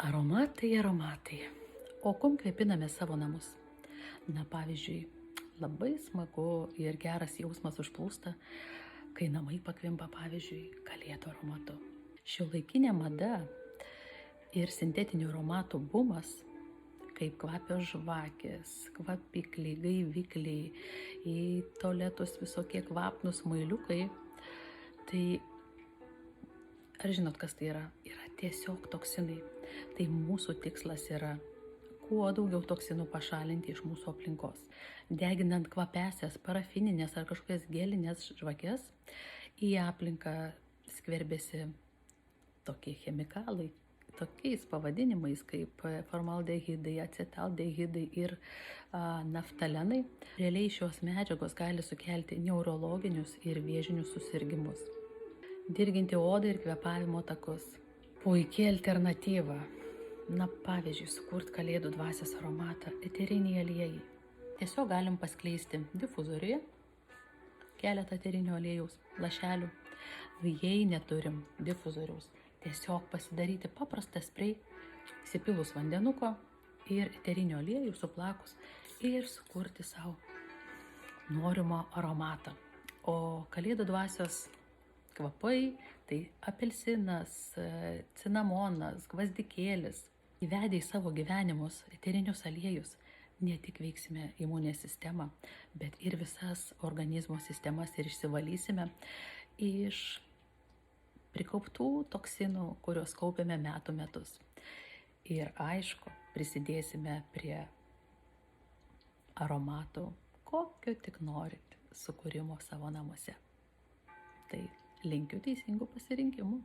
Aromatai, aromatai. O kuom kvepiname savo namus? Na, pavyzdžiui, labai smagu ir geras jausmas užplūsta, kai namai pakvimpa, pavyzdžiui, kalėdų aromatu. Šiuolaikinė mada ir sintetinių aromatų bumas, kaip kvapios žvakės, kvapikliai, gaivikliai, į tualetus visokie kvapnūs mailiukai, tai ar žinot, kas tai yra? Yra tiesiog toksinai. Tai mūsų tikslas yra kuo daugiau toksinų pašalinti iš mūsų aplinkos. Deginant kvapesias, parafininės ar kažkokias gelinės žvakes, į aplinką skverbėsi tokie chemikalai, tokiais pavadinimais kaip formaldehidai, acetaldehidai ir naftalenai. Realiai šios medžiagos gali sukelti neurologinius ir vėžinius susirgymus. Dirginti odą ir kvėpavimo takus. Puikia alternatyva. Na, pavyzdžiui, sukurti kalėdų dvasios aromatą eteriniai aliejai. Tiesiog galim paskleisti difuzoriuje keletą eterinio aliejaus lašelių. Jei neturim difuzoriaus, tiesiog pasidaryti paprastą sprei, įsipilus vandenuko ir eterinio aliejų suplakus ir sukurti savo norimo aromatą. O kalėdų dvasios kvapai tai apelsinas, cinamonas, gvazdikėlis. Įvedę į savo gyvenimus eterinius aliejus ne tik veiksime imuninę sistemą, bet ir visas organizmo sistemas ir išsivalysime iš prikauptų toksinų, kuriuos kaupiame metų metus. Ir aišku, prisidėsime prie aromatų, kokio tik norit, sukūrimo savo namuose. Tai linkiu teisingų pasirinkimų.